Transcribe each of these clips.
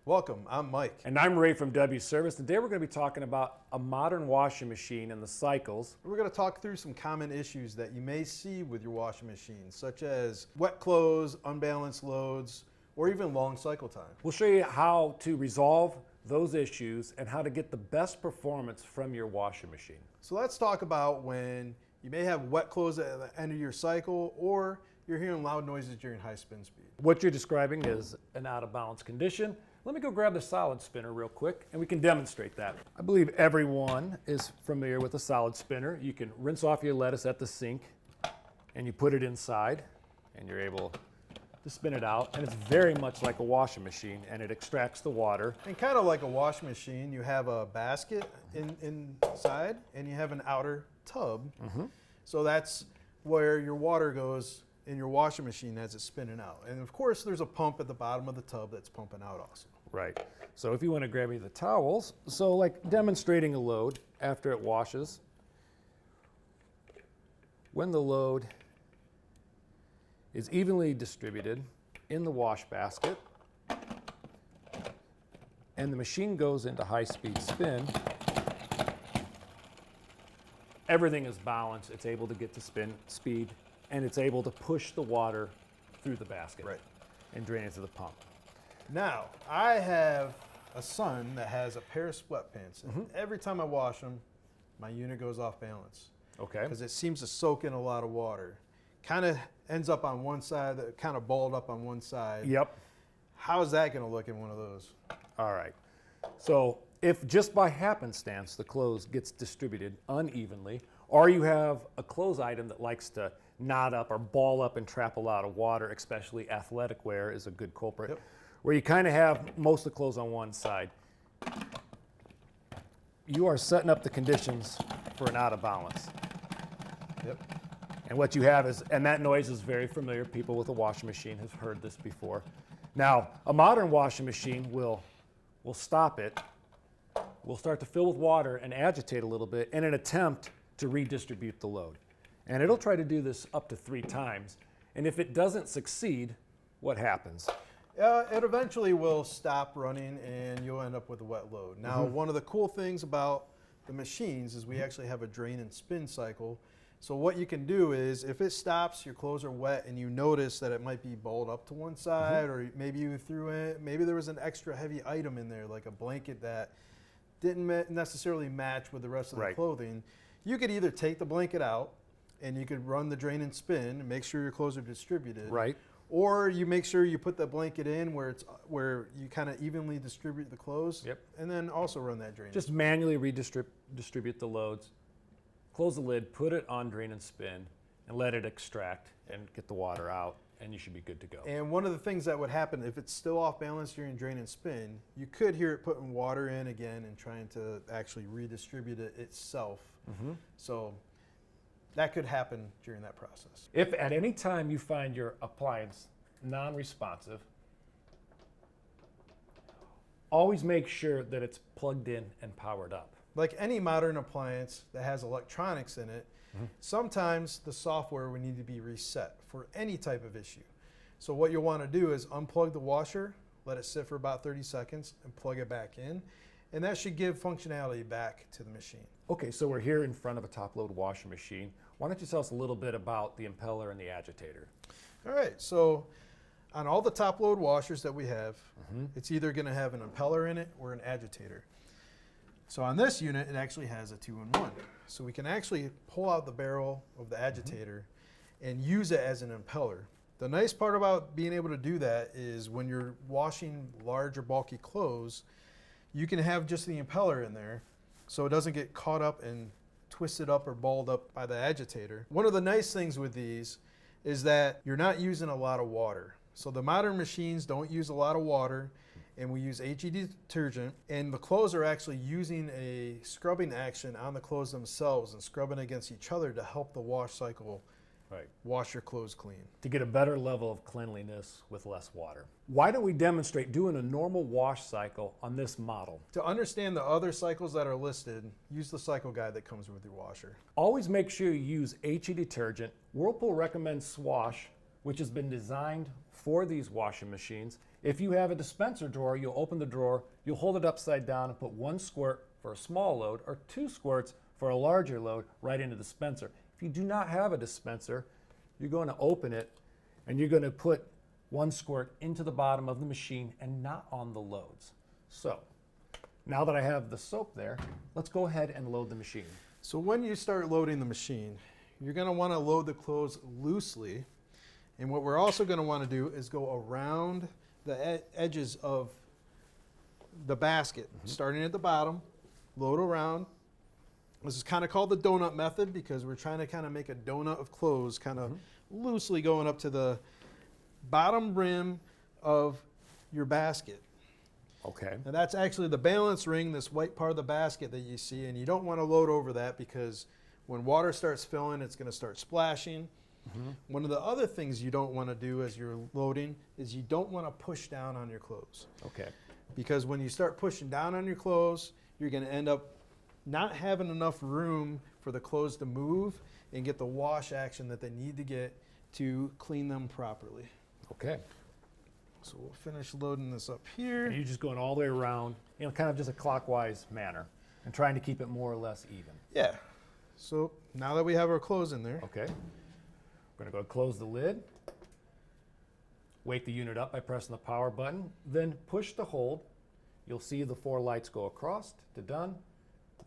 Welcome, I'm Mike. And I'm Ray from W Service. Today we're going to be talking about a modern washing machine and the cycles. We're going to talk through some common issues that you may see with your washing machine, such as wet clothes, unbalanced loads, or even long cycle time. We'll show you how to resolve those issues and how to get the best performance from your washing machine. So let's talk about when you may have wet clothes at the end of your cycle, or you're hearing loud noises during high spin speed. What you're describing is an out of balance condition. Let me go grab the solid spinner real quick and we can demonstrate that. I believe everyone is familiar with a solid spinner. You can rinse off your lettuce at the sink and you put it inside and you're able to spin it out, and it's very much like a washing machine, and it extracts the water. And kind of like a washing machine, you have a basket inside and you have an outer tub. So that's where your water goes in your washing machine as it's spinning out. And of course there's a pump at the bottom of the tub that's pumping out also. Right. So if you want to grab me the towels, so like demonstrating a load after it washes, when the load is evenly distributed in the wash basket and the machine goes into high-speed spin, everything is balanced. It's able to get to spin speed and it's able to push the water through the basket and drain it to the pump. Now, I have a son that has a pair of sweatpants, and every time I wash them, my unit goes off balance. Okay. Because it seems to soak in a lot of water. Kind of ends up on one side, kind of balled up on one side. Yep. How is that going to look in one of those? All right. So if just by happenstance the clothes gets distributed unevenly, or you have a clothes item that likes to knot up or ball up and trap a lot of water, especially athletic wear is a good culprit, where you kind of have most of the clothes on one side, you are setting up the conditions for an out of balance. And what you have is, and that noise is very familiar, people with a washing machine have heard this before. Now, a modern washing machine will stop it, will start to fill with water and agitate a little bit in an attempt to redistribute the load. And it'll try to do this up to 3 times. And if it doesn't succeed, what happens? It eventually will stop running and you'll end up with a wet load. Now, one of the cool things about the machines is we actually have a drain and spin cycle. So what you can do is if it stops, your clothes are wet and you notice that it might be balled up to one side, or maybe you threw in, maybe there was an extra heavy item in there, like a blanket that didn't necessarily match with the rest of the clothing. You could either take the blanket out and you could run the drain and spin and make sure your clothes are distributed. Or you make sure you put the blanket in where you kind of evenly distribute the clothes. And then also run that drain. Just manually redistribute the loads, close the lid, put it on drain and spin, and let it extract and get the water out, and you should be good to go. And one of the things that would happen if it's still off balance during drain and spin, you could hear it putting water in again and trying to actually redistribute it itself. So that could happen during that process. If at any time you find your appliance non-responsive, always make sure that it's plugged in and powered up. Like any modern appliance that has electronics in it, sometimes the software would need to be reset for any type of issue. So what you'll want to do is unplug the washer, let it sit for about 30 seconds, and plug it back in. And that should give functionality back to the machine. Okay, so we're here in front of a top-load washing machine. Why don't you tell us a little bit about the impeller and the agitator? All right, so on all the top-load washers that we have, it's either going to have an impeller in it or an agitator. So on this unit, it actually has a 2-in-1. So we can actually pull out the barrel of the agitator and use it as an impeller. The nice part about being able to do that is when you're washing large or bulky clothes, you can have just the impeller in there so it doesn't get caught up and twisted up or balled up by the agitator. One of the nice things with these is that you're not using a lot of water. So the modern machines don't use a lot of water, and we use detergent, and the clothes are actually using a scrubbing action on the clothes themselves and scrubbing against each other to help the wash cycle wash your clothes clean. To get a better level of cleanliness with less water. Why don't we demonstrate doing a normal wash cycle on this model? To understand the other cycles that are listed, use the cycle guide that comes with your washer. Always make sure you use HE detergent. Whirlpool recommends Swash, which has been designed for these washing machines. If you have a dispenser drawer, you'll open the drawer, you'll hold it upside down and put 1 squirt for a small load or 2 squirts for a larger load right into the dispenser. If you do not have a dispenser, you're going to open it and you're going to put 1 squirt into the bottom of the machine and not on the loads. So now that I have the soap there, let's go ahead and load the machine. So when you start loading the machine, you're going to want to load the clothes loosely. And what we're also going to want to do is go around the edges of the basket, starting at the bottom, load around. This is kind of called the donut method because we're trying to kind of make a donut of clothes, kind of loosely going up to the bottom rim of your basket. Okay. And that's actually the balance ring, this white part of the basket that you see, and you don't want to load over that because when water starts filling, it's going to start splashing. One of the other things you don't want to do as you're loading is you don't want to push down on your clothes. Okay. Because when you start pushing down on your clothes, you're going to end up not having enough room for the clothes to move and get the wash action that they need to get to clean them properly. Okay. So we'll finish loading this up here. And you're just going all the way around, kind of just a clockwise manner and trying to keep it more or less even. Yeah. So now that we have our clothes in there, Okay. We're going to go close the lid, wake the unit up by pressing the power button, then push the hold. You'll see the 4 lights go across to done,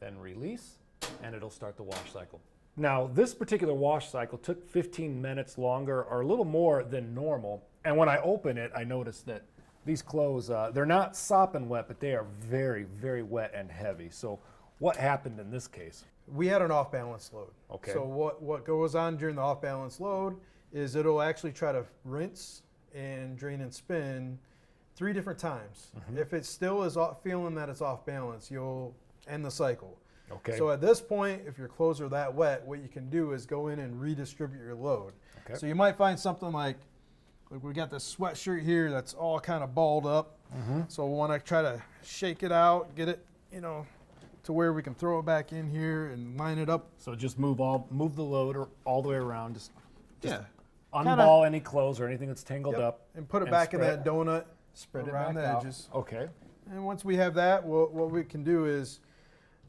then release, and it'll start the wash cycle. Now, this particular wash cycle took 15 minutes longer or a little more than normal. And when I open it, I noticed that these clothes, they're not sopping wet, but they are very, very wet and heavy. So what happened in this case? we had an off-balance load. Okay. So what goes on during the off-balance load is it'll actually try to rinse and drain and spin 3 different times. Mm-hmm. If it still is feeling that it's off balance, you'll end the cycle. Okay. So at this point, if your clothes are that wet, what you can do is go in and redistribute your load. Okay. So you might find something like we got this sweatshirt here that's all kind of balled up. Mm-hmm. So we want to try to shake it out, get it, to where we can throw it back in here and line it up. So just move the load all the way around. Just Yeah. unball any clothes or anything that's tangled Yep. up. And put it and back in spread- that donut Spread it around back the out. edges. Okay. And once we have that, what we can do is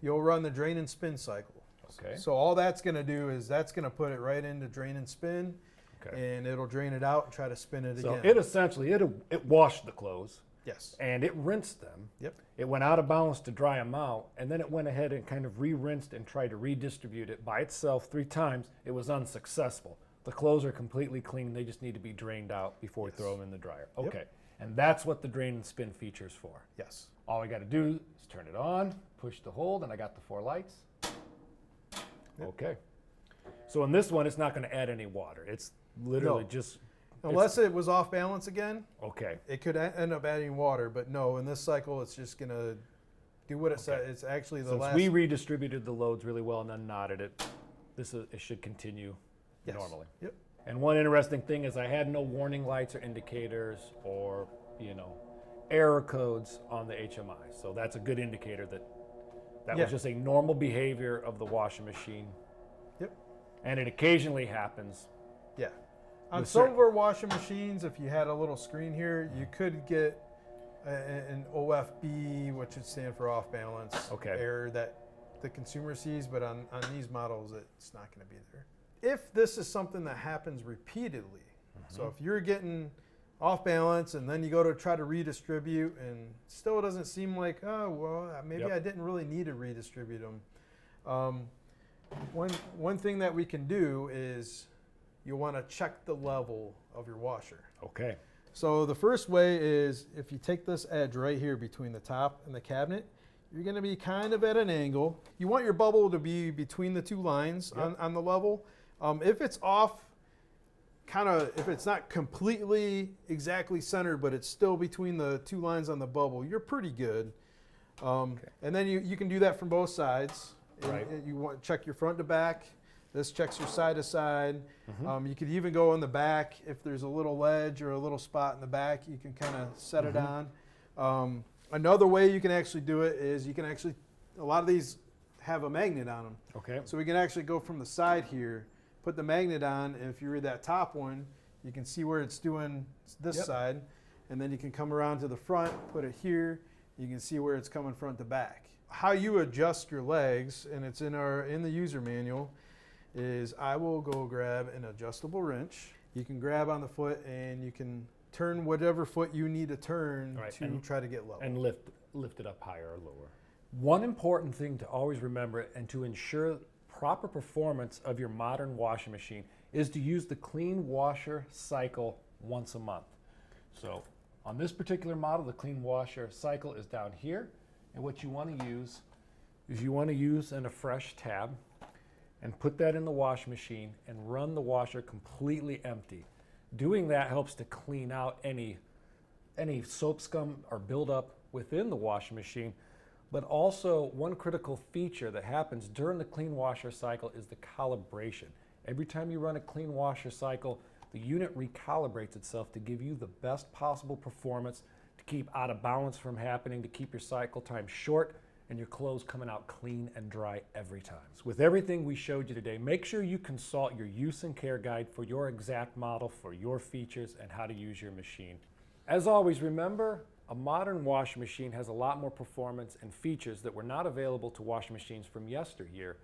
you'll run the drain and spin cycle. Okay. So all that's going to do is that's going to put it right into drain and spin, Okay. and it'll drain it out and try to spin it So again. it essentially it washed the clothes Yes. and it rinsed them. Yep. It went out of balance to dry them out, and then it went ahead and kind of re-rinsed and tried to redistribute it by itself 3 times. It was unsuccessful. The clothes are completely clean. They just need to be drained out before we throw them in the dryer. Yep. Okay. And that's what the drain and spin feature is for. Yes. All I got to do is turn it on, push the hold, and I got the 4 lights. Yep. Okay. So in this one, it's not going to add any water. It's literally No. just, Unless it was off balance again, okay. it could end up adding water. But no, in this cycle, it's just going to do what it said. Okay. It's actually the Since last. we redistributed the loads really well and then knotted it, it should continue Yes. normally. Yep. And one interesting thing is I had no warning lights or indicators or, error codes on the HMI. So that's a good indicator that Yeah. was just a normal behavior of the washing machine. Yep. And it occasionally happens. Yeah. On With some certain- of our washing machines, if you had a little screen here, you could get an OFB, which would stand for off balance Okay. error that the consumer sees, but on these models, it's not going to be there. If this is something that happens repeatedly, so if you're getting off balance and then you go to try to redistribute and still it doesn't seem like, oh, well, maybe Yep. I didn't really need to redistribute them. One thing that we can do is you want to check the level of your washer. Okay. So the first way is if you take this edge right here between the top and the cabinet, you're going to be kind of at an angle. You want your bubble to be between the 2 lines Yep. on the level. If it's off, if it's not completely exactly centered, but it's still between the 2 lines on the bubble, you're pretty good. And then you can do that from both sides. Right. And you want to check your front to back. This checks your side to side. You could even go in the back if there's a little ledge or a little spot in the back. You can kind of set it on. Another way you can actually do it is a lot of these have a magnet on them. Okay. So we can actually go from the side here, put the magnet on, and if you read that top one, You can see where it's doing this Yep. side, and then you can come around to the front, put it here. You can see where it's coming front to back. How you adjust your legs, and it's in the user manual, is I will go grab an adjustable wrench. You can grab on the foot and you can turn whatever foot you need to turn Right, to and- try to get level. And lift it up higher or lower. One important thing to always remember and to ensure proper performance of your modern washing machine is to use the clean washer cycle once a month. So on this particular model, the clean washer cycle is down here, and what you want to use is you want to use an affresh tab and put that in the washing machine and run the washer completely empty. Doing that helps to clean out any soap scum or buildup within the washing machine. But also, one critical feature that happens during the clean washer cycle is the calibration. Every time you run a clean washer cycle, the unit recalibrates itself to give you the best possible performance, to keep out of balance from happening, to keep your cycle time short, and your clothes coming out clean and dry every time. So with everything we showed you today, make sure you consult your use and care guide for your exact model, for your features, and how to use your machine. As always, remember, a modern washing machine has a lot more performance and features that were not available to washing machines from yesteryear.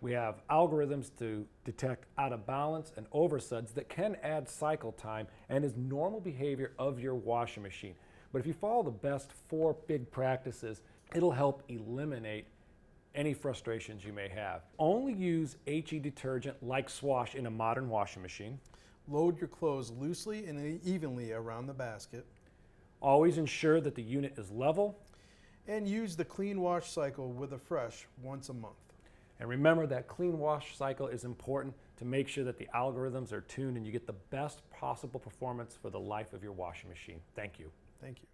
We have algorithms to detect out of balance and oversuds that can add cycle time and is normal behavior of your washing machine. But if you follow the best 4 big practices, it'll help eliminate any frustrations you may have. Only use HE detergent like Swash in a modern washing machine. Load your clothes loosely and evenly around the basket. Always ensure that the unit is level. And use the clean wash cycle with affresh once a month. And remember that clean wash cycle is important to make sure that the algorithms are tuned and you get the best possible performance for the life of your washing machine. Thank you. Thank you.